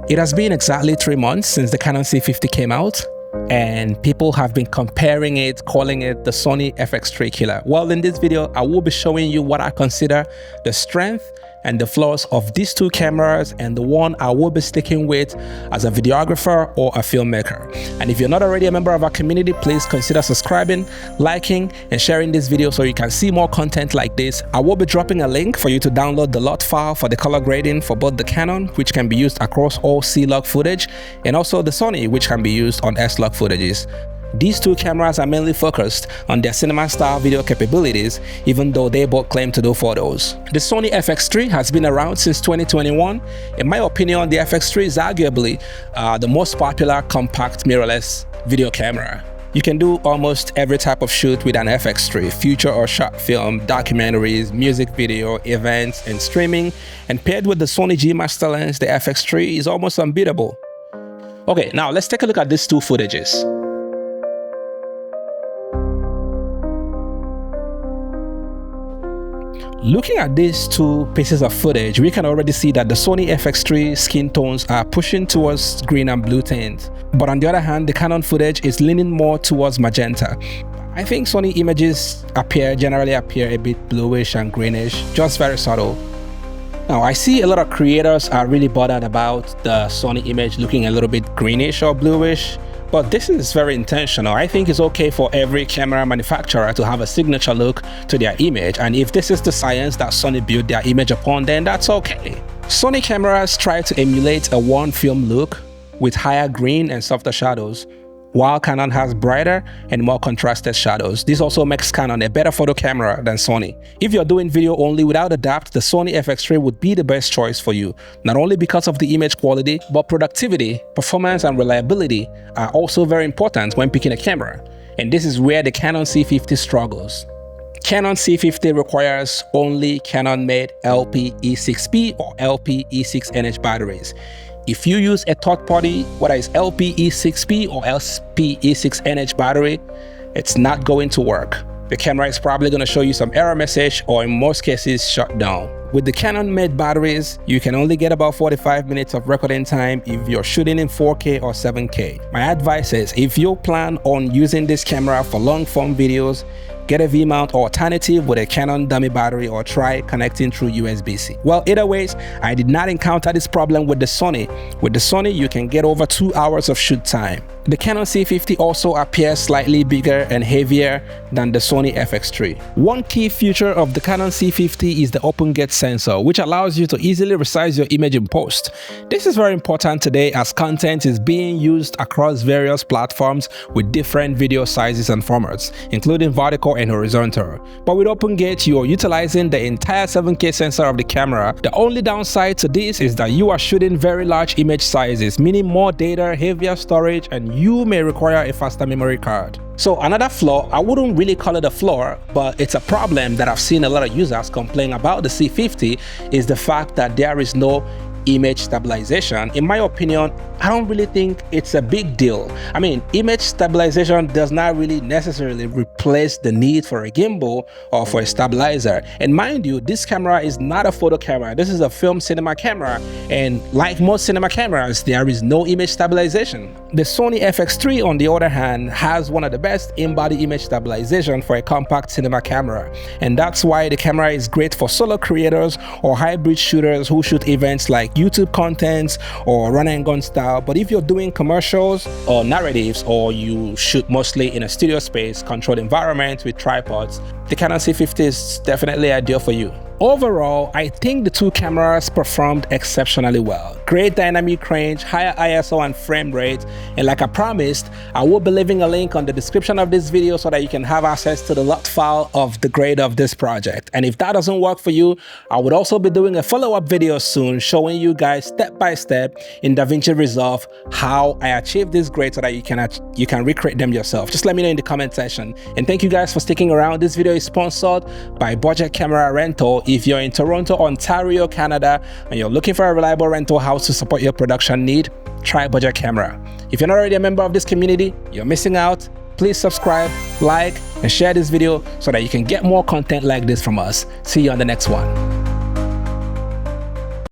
It has been exactly 3 months since the Canon C50 came out, and people have been comparing it, calling it the Sony FX3 killer. Well, in this video, I will be showing you what I consider the strength and the flaws of these two cameras, and the one I will be sticking with as a videographer or a filmmaker. And if you're not already a member of our community, please consider subscribing, liking, and sharing this video so you can see more content like this. I will be dropping a link for you to download the LUT file for the color grading for both the Canon, which can be used across all C-Log footage, and also the Sony, which can be used on S-Log footages. These two cameras are mainly focused on their cinema-style video capabilities, even though they both claim to do photos. The Sony FX3 has been around since 2021. In my opinion, the FX3 is arguably the most popular compact mirrorless video camera. You can do almost every type of shoot with an FX3, feature or short film, documentaries, music video, events, and streaming. And paired with the Sony G Master lens, the FX3 is almost unbeatable. Okay, now let's take a look at these two footages. Looking at these two pieces of footage, we can already see that the Sony FX3 skin tones are pushing towards green and blue tints. But on the other hand, the Canon footage is leaning more towards magenta. I think Sony images generally appear a bit bluish and greenish, just very subtle. Now, I see a lot of creators are really bothered about the Sony image looking a little bit greenish or bluish. But this is very intentional. I think it's okay for every camera manufacturer to have a signature look to their image, and if this is the science that Sony built their image upon, then that's okay. Sony cameras try to emulate a worn film look with higher green and softer shadows, while Canon has brighter and more contrasted shadows. This also makes Canon a better photo camera than Sony. If you're doing video only without a doubt, the Sony FX3 would be the best choice for you, not only because of the image quality, but productivity, performance, and reliability are also very important when picking a camera. And this is where the Canon C50 struggles. Canon C50 requires only Canon-made LPE6P or LPE6NH batteries. If you use a third party, whether it's LPE6P or LPE6NH battery, it's not going to work. The camera is probably going to show you some error message, or in most cases, shut down. With the Canon-made batteries, you can only get about 45 minutes of recording time if you're shooting in 4K or 7K. My advice is, if you plan on using this camera for long-form videos, get a V-mount alternative with a Canon dummy battery, or try connecting through USB-C. Well, either ways, I did not encounter this problem with the Sony. With the Sony, you can get over 2 hours of shoot time. The Canon C50 also appears slightly bigger and heavier than the Sony FX3. One key feature of the Canon C50 is the open gate sensor, which allows you to easily resize your image in post. This is very important today as content is being used across various platforms with different video sizes and formats, including vertical and horizontal. But with open gate, you are utilizing the entire 7K sensor of the camera. The only downside to this is that you are shooting very large image sizes, meaning more data, heavier storage, and you may require a faster memory card. So another flaw, I wouldn't really call it a flaw, but it's a problem that I've seen a lot of users complain about the C50, is the fact that there is no image stabilization. In my opinion, I don't really think it's a big deal. I mean, image stabilization does not really necessarily replace the need for a gimbal or for a stabilizer. And mind you, this camera is not a photo camera. This is a film cinema camera, and like most cinema cameras, there is no image stabilization. The Sony FX3, on the other hand, has one of the best in-body image stabilization for a compact cinema camera, and that's why the camera is great for solo creators or hybrid shooters who shoot events like YouTube contents or run and gun style. But if you're doing commercials or narratives, or you shoot mostly in a studio space, controlled environment with tripods, the Canon C50 is definitely ideal for you. Overall, I think the two cameras performed exceptionally well. Great dynamic range, higher ISO and frame rate, and like I promised, I will be leaving a link on the description of this video so that you can have access to the LUT file of the grade of this project. And if that doesn't work for you, I would also be doing a follow-up video soon showing you guys step by step in DaVinci Resolve how I achieved this grade so that you can recreate them yourself. Just let me know in the comment section. And thank you guys for sticking around. This video is sponsored by Budget Camera Rental. If you're in Toronto, Ontario, Canada, and you're looking for a reliable rental house to support your production need, try Budget Camera. If you're not already a member of this community, you're missing out. Please subscribe, like, and share this video so that you can get more content like this from us. See you on the next one.